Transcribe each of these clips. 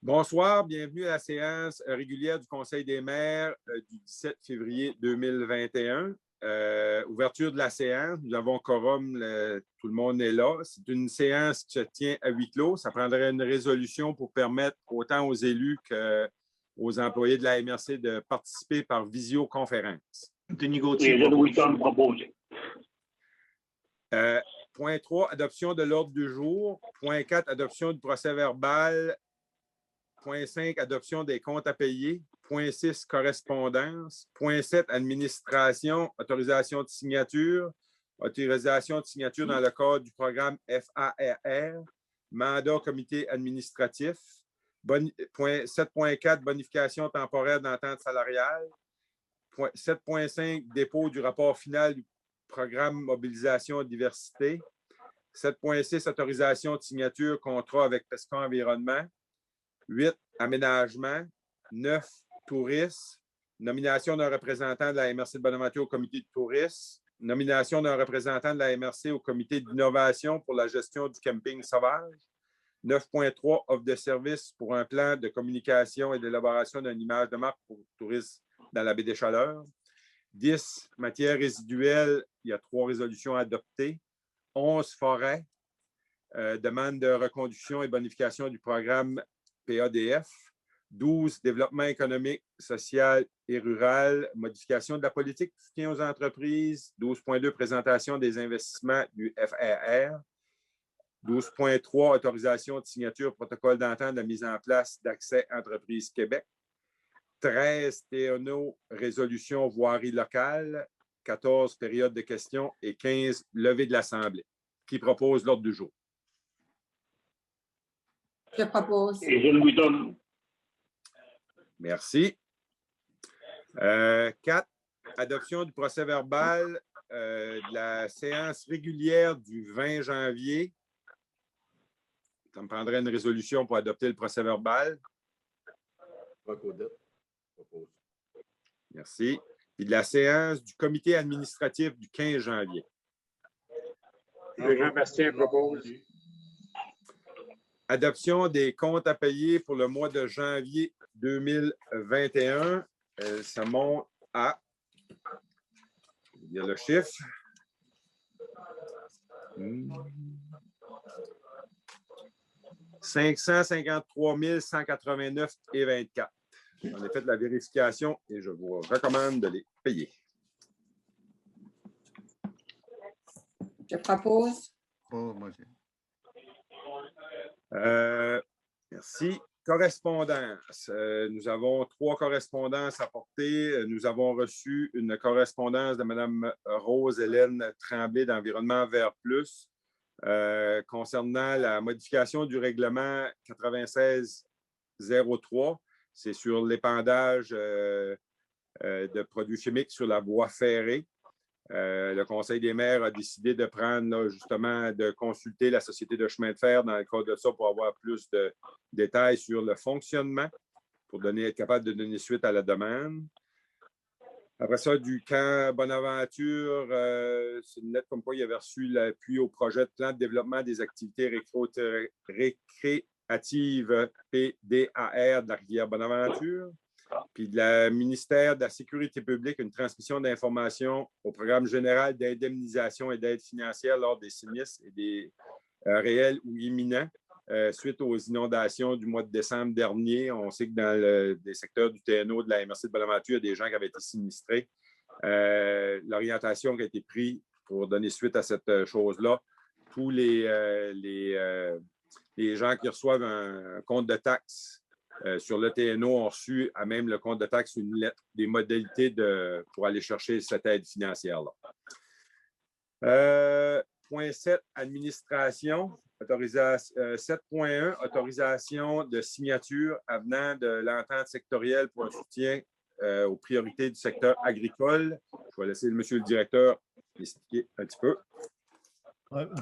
Bonsoir, bienvenue à la séance régulière du Conseil des maires du 17 février 2021. Ouverture de la séance, nous avons quorum, tout le monde est là. C'est une séance qui se tient à huis clos. Ça prendrait une résolution pour permettre autant aux élus qu'aux employés de la MRC de participer par visioconférence. Denis Gauthier propose. Point 3, adoption de l'ordre du jour. Point 4, adoption du procès-verbal. Point 5, adoption des comptes à payer. Point 6, correspondance. Point 7, administration, autorisation de signature. Autorisation de signature dans le cadre du programme FARR. Mandat comité administratif. 7.4, bonification temporaire d'entente salariale. 7.5, dépôt du rapport final du programme mobilisation diversité. 7.6, autorisation de signature contrat avec Pesca Environnement. 8, aménagement. 9, tourisme. Nomination d'un représentant de la MRC de Bonaventure au comité de tourisme. Nomination d'un représentant de la MRC au comité d'innovation pour la gestion du camping sauvage. 9.3, offre de service pour un plan de communication et d'élaboration d'une image de marque pour le tourisme dans la baie des Chaleurs. 10, matières résiduelles, il y a 3 résolutions adoptées. 11, forêt. Demande de reconduction et bonification du programme PADF. 12, développement économique, social et rural, modification de la politique de soutien aux entreprises. 12.2, présentation des investissements du FRR. 12.3, autorisation de signature protocole d'entente de mise en place d'accès Entreprises Québec. 13, TNO, résolution voirie locale. 14, période de questions. Et 15, levée de l'Assemblée. Qui propose l'ordre du jour? Je propose. Et je lui donne. Merci. 4, adoption du procès-verbal de la séance régulière du 20 janvier. Ça me prendrait une résolution pour adopter le procès-verbal. Merci. Puis de la séance du comité administratif du 15 janvier. Jean-Bastien propose. Adoption des comptes à payer pour le mois de janvier 2021. Ça monte à, il y a le chiffre, 553 189,24. J'en ai fait la vérification et je vous recommande de les payer. Je propose. Merci. Correspondance. Nous avons 3 correspondances à porter. Nous avons reçu une correspondance de Mme Rose-Hélène Tremblay d'Environnement Vert Plus concernant la modification du règlement 9603. C'est sur l'épandage de produits chimiques sur la voie ferrée. Le Conseil des maires a décidé de prendre, justement, de consulter la Société de chemin de fer dans le cadre de ça pour avoir plus de détails sur le fonctionnement, pour être capable de donner suite à la demande. Après ça, du camp Bonaventure, c'est une lettre comme quoi il avait reçu l'appui au projet de plan de développement des activités récréatives PDAR de la rivière Bonaventure. Puis de la ministère de la Sécurité publique, une transmission d'informations au programme général d'indemnisation et d'aide financière lors des sinistres et des réels ou imminents suite aux inondations du mois de décembre dernier. On sait que dans les secteurs du TNO de la MRC de Bonaventure, il y a des gens qui avaient été sinistrés. L'orientation qui a été prise pour donner suite à cette chose-là, tous les gens qui reçoivent un compte de taxes sur le TNO ont reçu à même le compte de taxe une lettre des modalités pour aller chercher cette aide financière-là. Point 7, administration. 7.1, autorisation de signature avenant de l'entente sectorielle pour un soutien aux priorités du secteur agricole. Je vais laisser monsieur le directeur expliquer un petit peu.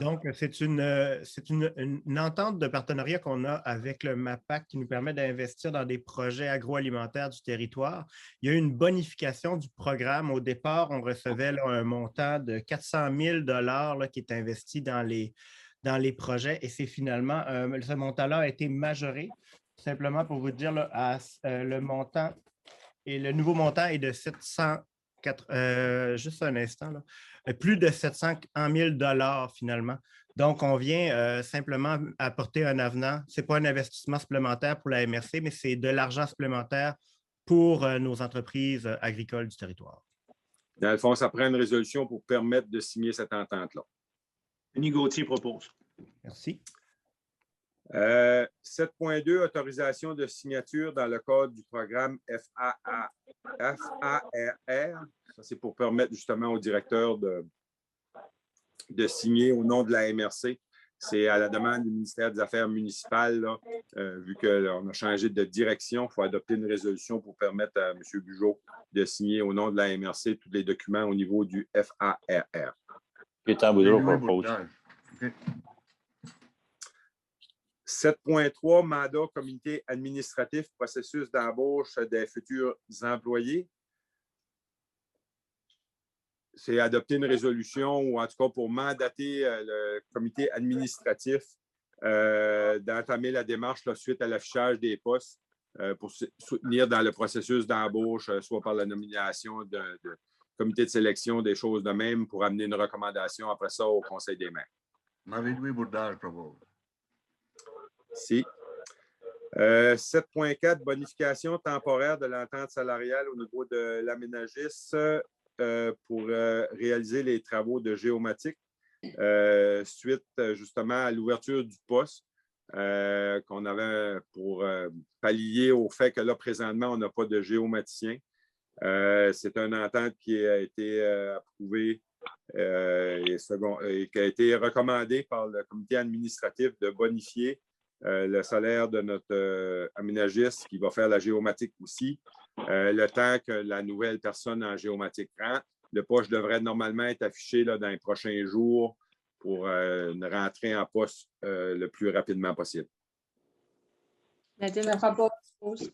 Donc, c'est une entente de partenariat qu'on a avec le MAPAC qui nous permet d'investir dans des projets agroalimentaires du territoire. Il y a eu une bonification du programme. Au départ, on recevait un montant de 400 000 $ qui est investi dans les projets et c'est finalement, ce montant-là a été majoré. simplement pour vous dire, là, le montant et le nouveau montant est de 704, juste un instant, là, plus de 701 000 finalement. Donc, on vient simplement apporter un avenant. Ce n'est pas un investissement supplémentaire pour la MRC, mais c'est de l'argent supplémentaire pour nos entreprises agricoles du territoire. Dans le fond, ça prend une résolution pour permettre de signer cette entente-là. Denis Gauthier propose. Merci. 7.2, autorisation de signature dans le cadre du programme FARR. Ça, c'est pour permettre justement au directeur de signer au nom de la MRC. C'est à la demande du ministère des Affaires municipales, là, vu qu'on a changé de direction, il faut adopter une résolution pour permettre à M. Bugeaud de signer au nom de la MRC tous les documents au niveau du FARR. Gaétan Boudreau propose. 7.3, mandat comité administratif, processus d'embauche des futurs employés. C'est adopter une résolution ou en tout cas pour mandater le comité administratif d'entamer la démarche là, suite à l'affichage des postes pour soutenir dans le processus d'embauche, soit par la nomination de comité de sélection, des choses de même pour amener une recommandation après ça au Conseil des maires. Navid Bourdage propose. Si. 7.4, bonification temporaire de l'entente salariale au niveau de l'aménagiste pour réaliser les travaux de géomatique suite justement à l'ouverture du poste qu'on avait pour pallier au fait que là, présentement, on n'a pas de géomaticien. C'est une entente qui a été approuvée et qui a été recommandée par le comité administratif de bonifier le salaire de notre aménagiste qui va faire la géomatique aussi, le temps que la nouvelle personne en géomatique rentre. Le poste devrait normalement être affiché là, dans les prochains jours pour une rentrée en poste le plus rapidement possible. Je propose.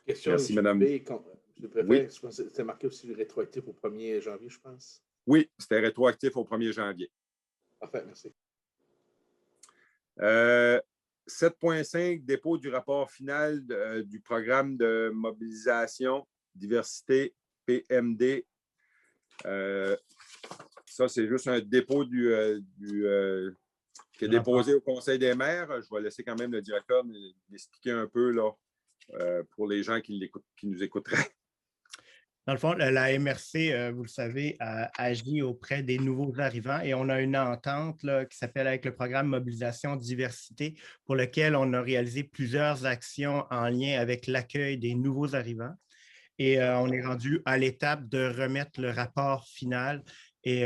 Question. Merci, madame. Je préfère, Oui. je pense que c'était marqué aussi rétroactif au 1er janvier, je pense. Oui, c'était rétroactif au 1er janvier. Parfait, merci. 7.5, dépôt du rapport final du programme de mobilisation diversité PMD. Ça, c'est juste un dépôt qui est déposé au Conseil des maires. Je vais laisser quand même le directeur l'expliquer un peu là, pour les gens qui nous écouteraient. Dans le fond, la MRC, vous le savez, agit auprès des nouveaux arrivants et on a une entente là, qui s'appelle avec le programme Mobilisation Diversité pour lequel on a réalisé plusieurs actions en lien avec l'accueil des nouveaux arrivants. Et on est rendu à l'étape de remettre le rapport final et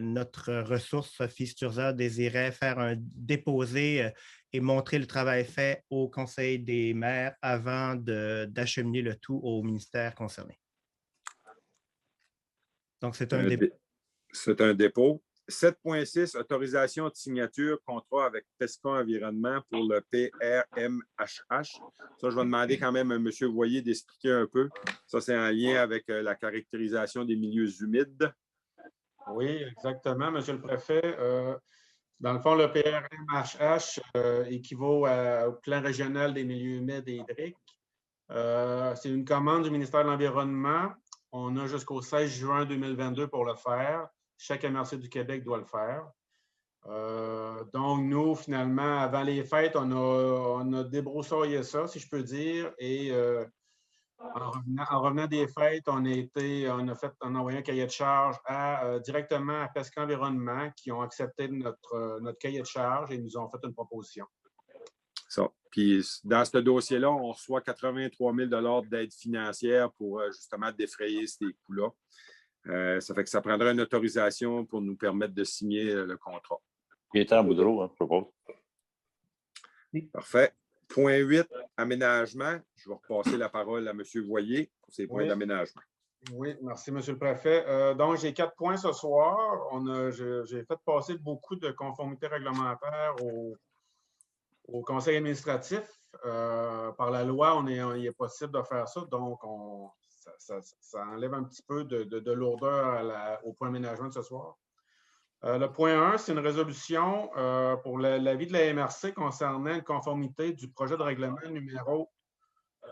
notre ressource, Sophie Sturza, désirait faire un déposé et montrer le travail fait au Conseil des maires avant d'acheminer le tout au ministère concerné. Donc, c'est un dépôt. C'est un dépôt. 7.6, autorisation de signature, contrat avec Pesca Environnement pour le PRMHH. Ça, je vais demander quand même à M. Voyer d'expliquer un peu. Ça, c'est en lien avec la caractérisation des milieux humides. Oui, exactement, M. le Préfet. Dans le fond, le PRMHH équivaut au plan régional des milieux humides et hydriques. C'est une commande du ministère de l'Environnement. On a jusqu'au 16 juin 2022 pour le faire. Chaque MRC du Québec doit le faire. Donc, nous, finalement, avant les fêtes, on a débroussaillé ça, si je peux dire. Et en revenant des fêtes, on a envoyé un cahier de charge directement à Pesca Environnement qui ont accepté notre cahier de charge et nous ont fait une proposition. Ça. Puis dans ce dossier-là, on reçoit 83 000 d'aide financière pour justement défrayer ces coûts-là. Ça fait que ça prendra une autorisation pour nous permettre de signer le contrat. Gaétan Boudreau, je propose. Parfait. Point 8, aménagement. Je vais repasser la parole à M. Voyer pour ses points d'aménagement. Oui, merci, M. le Préfet. Donc, j'ai 4 points ce soir. J'ai fait passer beaucoup de conformités réglementaires au conseil administratif. Par la loi, il est possible de faire ça. Donc, ça enlève un petit peu de lourdeur au point aménagement de ce soir. Le point 1, c'est une résolution pour l'avis de la MRC concernant une conformité du projet de règlement numéro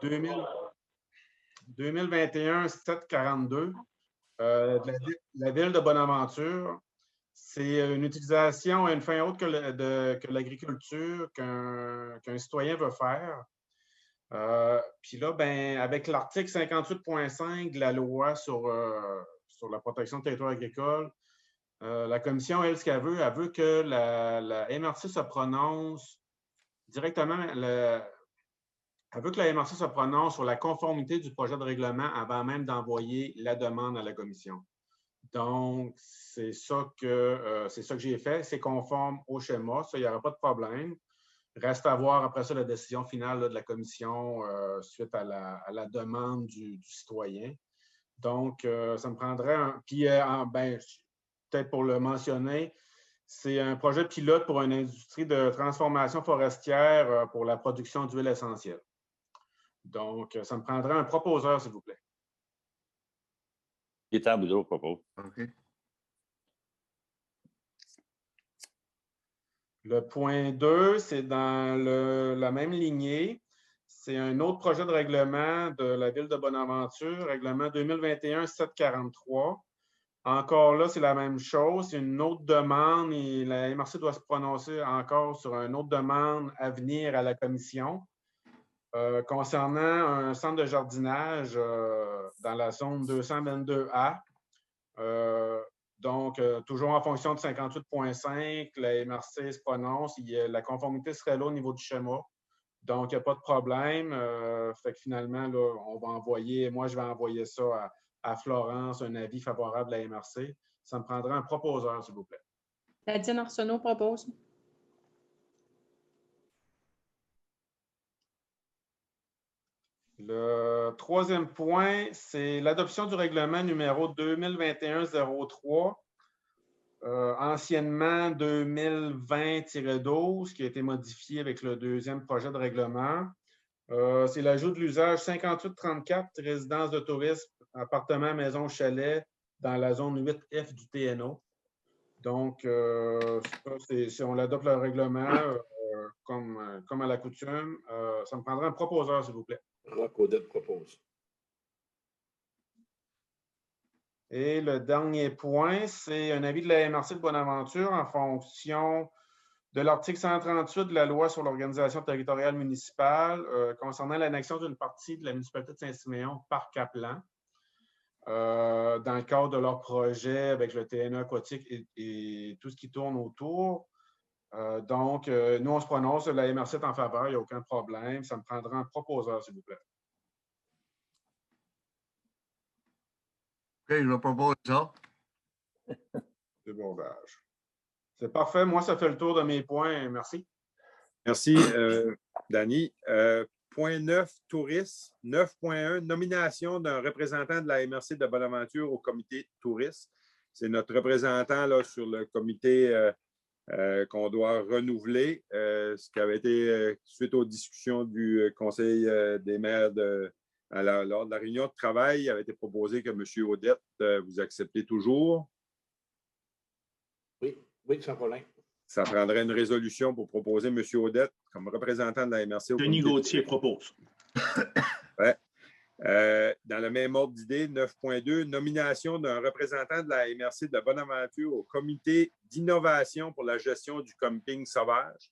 2021-742 de la ville de Bonaventure. C'est une utilisation à une fin autre que l'agriculture qu'un citoyen veut faire. Puis là, ben, avec l'article 58.5 de la loi sur la protection du territoire agricole, la commission, elle, ce qu'elle veut que la MRC se prononce directement, elle veut que la MRC se prononce sur la conformité du projet de règlement avant même d'envoyer la demande à la commission. Donc, c'est ça que j'ai fait. C'est conforme au schéma. Ça, il n'y aura pas de problème. Reste à voir après ça la décision finale là, de la commission suite à la demande du citoyen. Donc, ça me prendrait un... Puis, peut-être pour le mentionner, c'est un projet pilote pour une industrie de transformation forestière pour la production d'huile essentielle. Donc, ça me prendrait un proposeur, s'il vous plaît. Gaétan Boudreau propose. OK. Le point 2, c'est dans la même lignée. C'est un autre projet de règlement de la ville de Bonaventure, règlement 2021-743. Encore là, c'est la même chose. C'est une autre demande et la MRC doit se prononcer encore sur une autre demande à venir à la commission concernant un centre de jardinage dans la zone 222A. Donc, toujours en fonction de 58.5, la MRC se prononce. La conformité serait là au niveau du schéma. Donc, il n'y a pas de problème. Fait que finalement, là, moi, je vais envoyer ça à Florence, un avis favorable à la MRC. Ça me prendra un proposeur, s'il vous plaît. Nadine Arsenault propose. Le troisième point, c'est l'adoption du règlement numéro 2021-03, anciennement 2020-12, qui a été modifié avec le deuxième projet de règlement. C'est l'ajout de l'usage 5834, résidence de tourisme, appartement, maison, chalet, dans la zone 8F du TNO. Donc, si on adopte le règlement comme à la coutume, ça me prendra un proposeur, s'il vous plaît. Roch Odette propose. Et le dernier point, c'est un avis de la MRC de Bonaventure en fonction de l'article 138 de la loi sur l'organisation territoriale municipale concernant l'annexion d'une partie de la municipalité de Saint-Siméon par Caplan dans le cadre de leur projet avec le TNE aquatique et tout ce qui tourne autour. Donc, nous, on se prononce, la MRC est en faveur, il n'y a aucun problème. Ça me prendra un proposeur, s'il vous plaît. OK, je propose ça. Débordage. C'est parfait. Moi, ça fait le tour de mes points. Merci. Merci, Danny. Point 9, tourisme. 9.1, nomination d'un représentant de la MRC de Bonaventure au comité tourisme. C'est notre représentant là, sur le comité qu'on doit renouveler, ce qui avait été suite aux discussions du Conseil des maires lors de la réunion de travail. Il avait été proposé que M. Odette, vous acceptez toujours. Oui, sans problème. Ça prendrait une résolution pour proposer M. Odette comme représentant de la MRC. Denis Gauthier propose. Ouais. Dans le même ordre d'idée, 9.2, nomination d'un représentant de la MRC de Bonaventure au comité d'innovation pour la gestion du camping sauvage.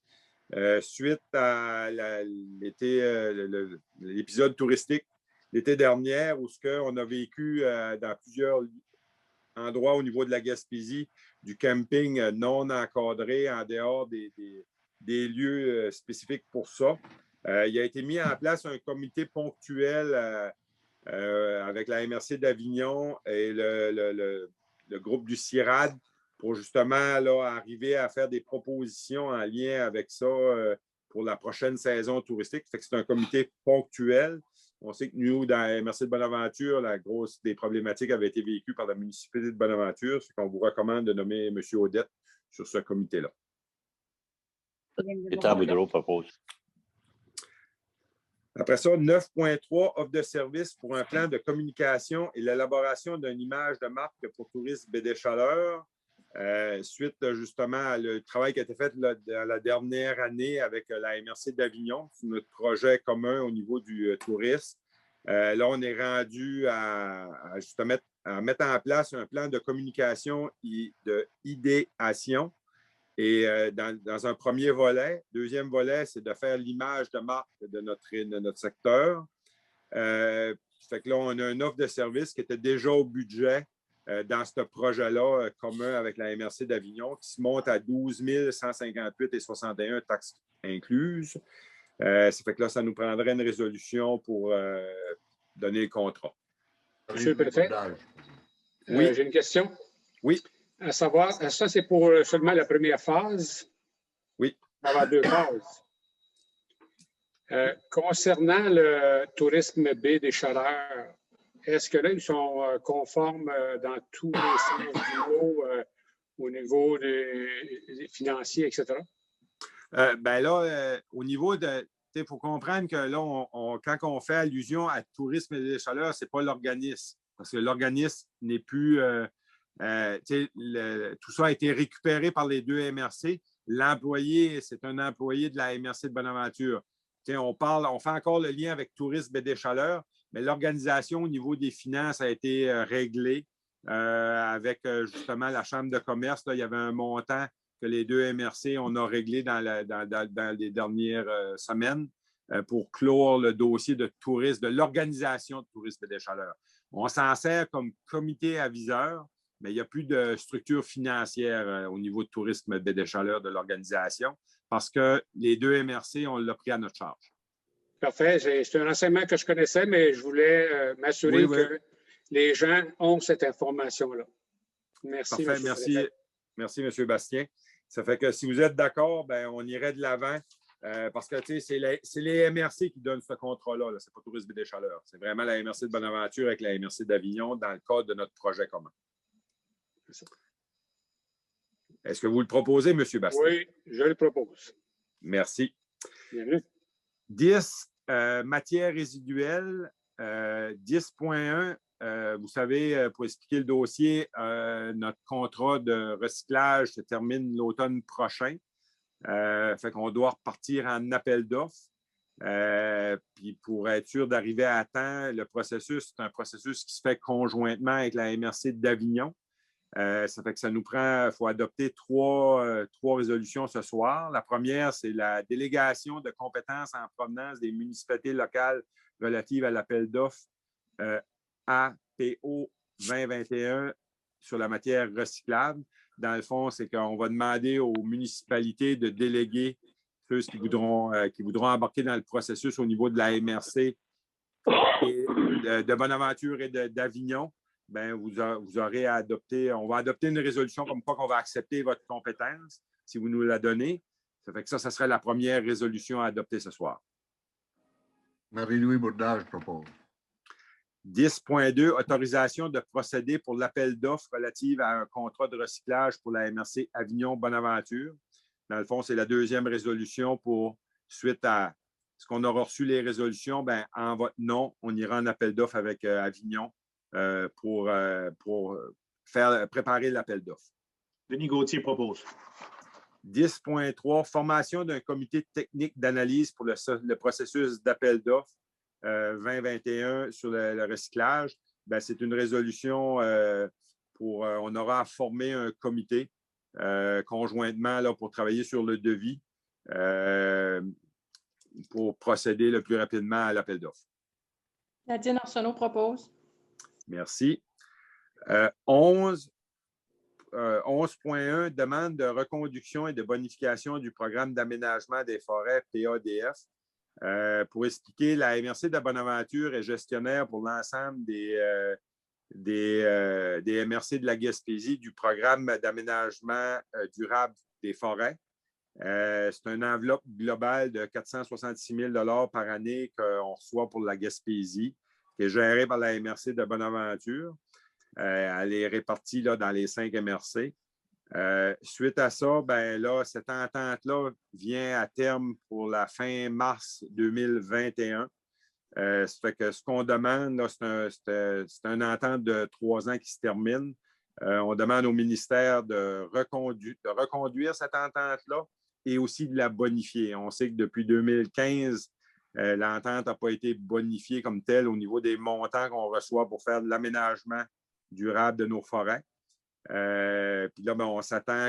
Suite à l'épisode touristique l'été dernier, où on a vécu dans plusieurs endroits au niveau de la Gaspésie du camping non encadré en dehors des lieux spécifiques pour ça. Il a été mis en place un comité ponctuel avec la MRC d'Avignon et le groupe du CIRAD pour justement là, arriver à faire des propositions en lien avec ça pour la prochaine saison touristique. Fait que c'est un comité ponctuel. On sait que nous, dans la MRC de Bonaventure, la grosse des problématiques avaient été vécues par la municipalité de Bonaventure. C'est qu'on vous recommande de nommer M. Odette sur ce comité-là. Gaétan Boudreau propose. Après ça, 9.3, offre de service pour un plan de communication et l'élaboration d'une image de marque pour Tourisme Baie des Chaleurs. suite justement le travail qui a été fait là, dans la dernière année avec la MRC d'Avignon, c'est notre projet commun au niveau du tourisme. Là, on est rendu justement à mettre en place un plan de communication et d'idéation. Et dans un premier volet, deuxième volet, c'est de faire l'image de marque de notre secteur. Fait que là, on a une offre de service qui était déjà au budget dans ce projet-là commun avec la MRC d'Avignon qui se monte à 12 158,61 taxes incluses. Ça fait que là, ça nous prendrait une résolution pour donner le contrat. Monsieur le préfet, Oui. j'ai une question. Oui. À savoir, ça, c'est pour seulement la première phase? Oui. On va avoir 2 phases. Concernant le tourisme baie des Chaleurs, est-ce que là, ils sont conformes dans tous les sens du mot au niveau des financiers, etc.? Ben là, au niveau de. Il faut comprendre que là, quand on fait allusion à tourisme et des chaleurs, ce n'est pas l'organisme. Parce que l'organisme n'est plus. Tout ça a été récupéré par les deux MRC. L'employé, c'est un employé de la MRC de Bonaventure. On fait encore le lien avec Tourisme et des Chaleurs, mais l'organisation au niveau des finances a été réglée avec justement la Chambre de commerce. Là, il y avait un montant que les deux MRC, on a réglé dans les dernières semaines pour clore le dossier de tourisme, de l'organisation de Tourisme et des Chaleurs. On s'en sert comme comité aviseur, mais il n'y a plus de structure financière au niveau de Tourisme et des Chaleurs de l'organisation parce que les deux MRC, on l'a pris à notre charge. Parfait. C'est un enseignement que je connaissais, mais je voulais m'assurer que les gens ont cette information-là. Merci. Parfait. Merci, M. Bastien. Ça fait que si vous êtes d'accord, ben, on irait de l'avant parce que c'est les MRC qui donnent ce contrat-là. Ce n'est pas Tourisme et des Chaleurs. C'est vraiment la MRC de Bonaventure avec la MRC d'Avignon dans le cadre de notre projet commun. Est-ce que vous le proposez, M. Bastien? Oui, je le propose. Merci. Bienvenue. 10, matières résiduelles. 10.1, vous savez, pour expliquer le dossier, notre contrat de recyclage se termine l'automne prochain. Fait qu'on doit repartir en appel d'offres. Puis pour être sûr d'arriver à temps, le processus, c'est un processus qui se fait conjointement avec la MRC d'Avignon. Ça fait que ça nous prend, il faut adopter trois résolutions ce soir. La première, c'est la délégation de compétences en provenance des municipalités locales relatives à l'appel d'offres APO 2021 sur la matière recyclable. Dans le fond, c'est qu'on va demander aux municipalités de déléguer ceux qui voudront embarquer dans le processus au niveau de la MRC et de Bonaventure et d'Avignon. Bien, vous aurez à adopter, on va adopter une résolution comme quoi qu'on va accepter votre compétence si vous nous la donnez. Ça fait que ça serait la première résolution à adopter ce soir. Marie-Louis Bourdage propose. 10.2, autorisation de procéder pour l'appel d'offres relative à un contrat de recyclage pour la MRC Avignon-Bonaventure. Dans le fond, c'est la deuxième résolution pour, suite à ce qu'on aura reçu les résolutions, bien, en votre nom, on ira en appel d'offres avec Avignon pour préparer l'appel d'offres. Denis Gauthier propose. 10.3, formation d'un comité technique d'analyse pour le processus d'appel d'offres 2021 sur le recyclage. Bien, c'est une résolution on aura à former un comité conjointement là, pour travailler sur le devis pour procéder le plus rapidement à l'appel d'offres. Nadine Arsenault propose. Merci. 11.1, demande de reconduction et de bonification du programme d'aménagement des forêts PADF. Pour expliquer, la MRC de Bonaventure est gestionnaire pour l'ensemble des MRC de la Gaspésie du programme d'aménagement durable des forêts. C'est une enveloppe globale de 466 000 par année qu'on reçoit pour la Gaspésie, qui est gérée par la MRC de Bonaventure. Elle est répartie là, dans les 5 MRC. Suite à ça, ben là, cette entente-là vient à terme pour la fin mars 2021. Ça fait que ce qu'on demande, là, c'est une entente de 3 ans qui se termine. On demande au ministère de reconduire cette entente-là et aussi de la bonifier. On sait que depuis 2015, l'entente n'a pas été bonifiée comme telle au niveau des montants qu'on reçoit pour faire de l'aménagement durable de nos forêts. Puis là, on s'attend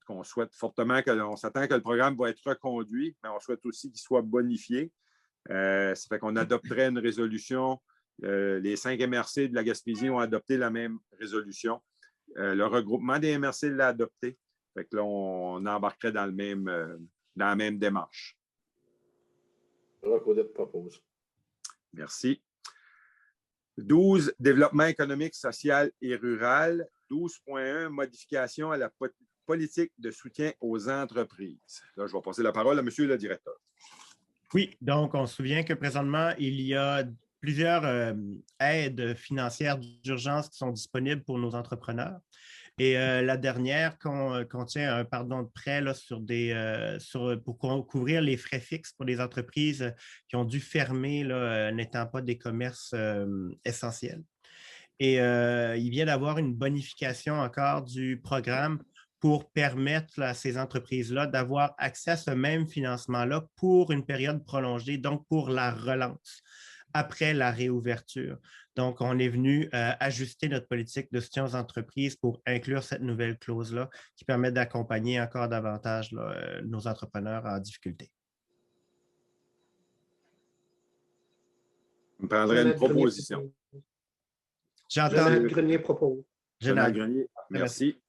qu'on souhaite fortement que le programme va être reconduit, mais on souhaite aussi qu'il soit bonifié. Ça fait qu'on adopterait une résolution. Les 5 MRC de la Gaspésie ont adopté la même résolution. Le regroupement des MRC l'a adopté. Fait que là, on embarquerait dans la même démarche. Recodite propose. Merci. 12, développement économique, social et rural. 12.1, modification à la politique de soutien aux entreprises. Là, je vais passer la parole à M. le directeur. Oui, donc on se souvient que présentement, il y a plusieurs aides financières d'urgence qui sont disponibles pour nos entrepreneurs. Et la dernière contient un pardon de prêt là, pour couvrir les frais fixes pour les entreprises qui ont dû fermer, n'étant pas des commerces essentiels. Et il vient d'avoir une bonification encore du programme pour permettre à ces entreprises-là d'avoir accès à ce même financement-là pour une période prolongée, donc pour la relance après la réouverture. Donc, on est venu ajuster notre politique de soutien aux entreprises pour inclure cette nouvelle clause-là qui permet d'accompagner encore davantage nos entrepreneurs en difficulté. Je prendrai une proposition. J'entends. Jonathan Grenier propose. Jonathan Grenier, merci.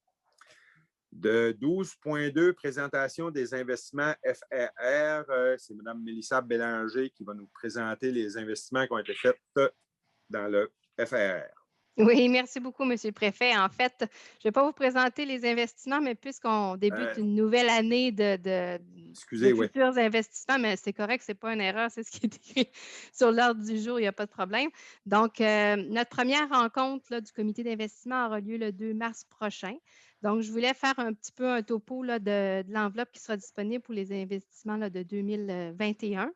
De 12.2, présentation des investissements FRR, c'est Mme Mélissa Bélanger qui va nous présenter les investissements qui ont été faits dans le FRR. Oui, merci beaucoup, M. le Préfet. En fait, je ne vais pas vous présenter les investissements, mais puisqu'on débute une nouvelle année de futurs investissements, mais c'est correct, ce n'est pas une erreur, c'est ce qui est écrit sur l'ordre du jour, il n'y a pas de problème. Donc, notre première rencontre là, du comité d'investissement aura lieu le 2 mars prochain. Donc, je voulais faire un petit peu un topo là, de l'enveloppe qui sera disponible pour les investissements là, de 2021.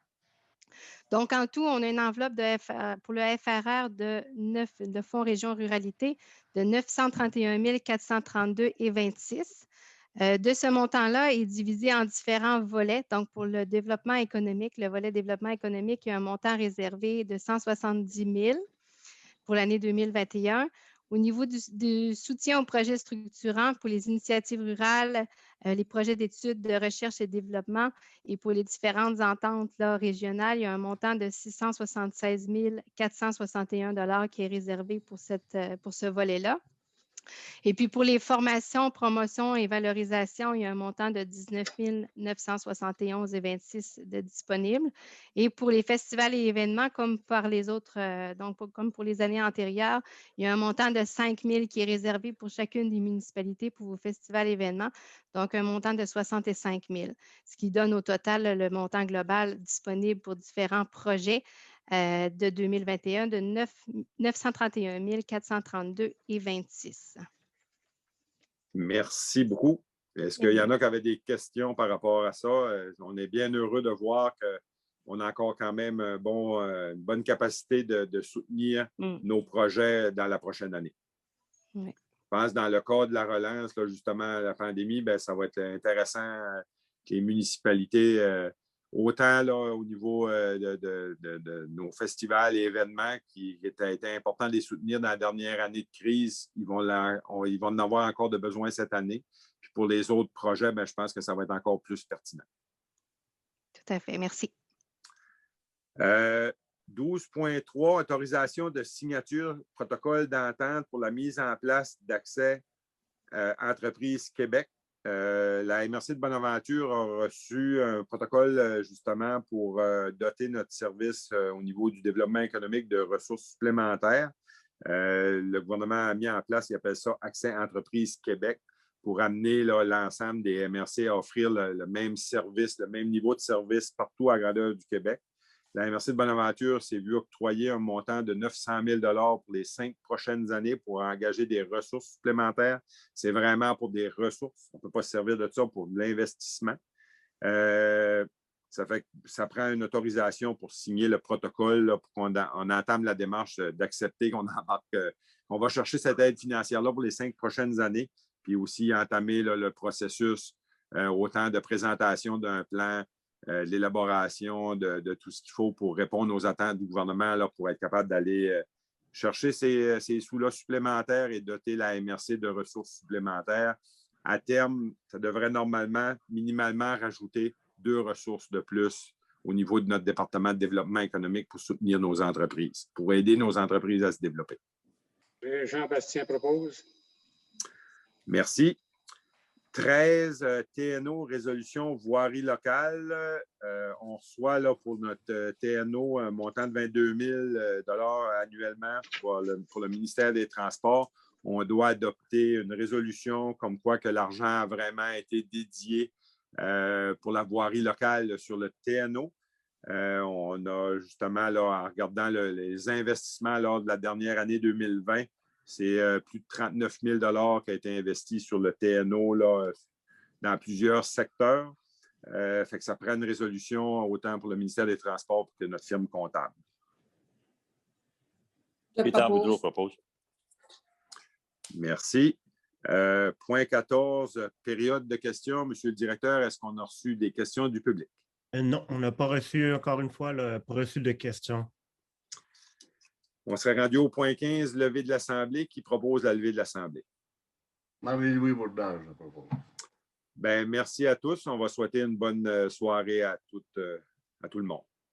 Donc, en tout, on a une enveloppe pour le FRR de Fonds Région Ruralité de 931 432,26. De ce montant-là est divisé en différents volets. Donc, pour le développement économique, le volet développement économique, il y a un montant réservé de 170 000 pour l'année 2021. Au niveau du soutien aux projets structurants pour les initiatives rurales, les projets d'études, de recherche et développement et pour les différentes ententes là, régionales, il y a un montant de 676 461 $ qui est réservé pour ce volet-là. Et puis, pour les formations, promotions et valorisations, il y a un montant de 19 971,26 de disponible. Et pour les festivals et événements, comme par les autres, comme pour les années antérieures, il y a un montant de 5 000 qui est réservé pour chacune des municipalités pour vos festivals et événements, donc un montant de 65 000, ce qui donne au total le montant global disponible pour différents projets de 2021 de 931 432,26. Merci beaucoup. Est-ce qu'il y en a qui avaient des questions par rapport à ça? On est bien heureux de voir qu'on a encore quand même une bonne capacité de soutenir nos projets dans la prochaine année. Oui. Je pense que dans le cadre de la relance, là, justement, la pandémie, ça va être intéressant que les municipalités, autant là, au niveau de nos festivals et événements qui étaient importants de les soutenir dans la dernière année de crise, ils vont en avoir encore de besoin cette année. Puis pour les autres projets, je pense que ça va être encore plus pertinent. Tout à fait. Merci. 12.3, autorisation de signature protocole d'entente pour la mise en place d'accès Entreprise Québec. La MRC de Bonaventure a reçu un protocole justement pour doter notre service au niveau du développement économique de ressources supplémentaires. Le gouvernement a mis en place, il appelle ça Accès Entreprise Québec, pour amener l'ensemble des MRC à offrir le même service, le même niveau de service partout à grandeur du Québec. La MRC de Bonaventure s'est vue octroyer un montant de 900 000 $ pour les 5 prochaines années pour engager des ressources supplémentaires. C'est vraiment pour des ressources. On ne peut pas se servir de ça pour de l'investissement. Ça fait que ça prend une autorisation pour signer le protocole, là, pour qu'on entame la démarche d'accepter qu'on embarque, qu'on va chercher cette aide financière-là pour les 5 prochaines années, puis aussi entamer là, le processus autant de présentation d'un plan, l'élaboration de tout ce qu'il faut pour répondre aux attentes du gouvernement là, pour être capable d'aller chercher ces sous-là supplémentaires et doter la MRC de ressources supplémentaires. À terme, ça devrait normalement, minimalement, rajouter 2 ressources de plus au niveau de notre département de développement économique pour soutenir nos entreprises, pour aider nos entreprises à se développer. Jean-Bastien propose. Merci. 13, TNO, résolution voirie locale. On reçoit là, pour notre TNO un montant de 22 000 annuellement pour le ministère des Transports. On doit adopter une résolution comme quoi que l'argent a vraiment été dédié pour la voirie locale sur le TNO. On a justement, là, en regardant les investissements lors de la dernière année 2020, c'est plus de 39 000 qui a été investi sur le TNO là, dans plusieurs secteurs. Fait que ça prend une résolution autant pour le ministère des Transports que notre firme comptable. Peter Boudreau propose. Merci. Point 14, période de questions. Monsieur le directeur, est-ce qu'on a reçu des questions du public? Non, on n'a pas reçu, encore une fois, pas reçu de questions. On serait rendu au point 15, levée de l'Assemblée. Qui propose la levée de l'Assemblée? Marie-Louis Bourdage, je propose. Bien, merci à tous. On va souhaiter une bonne soirée à tout le monde.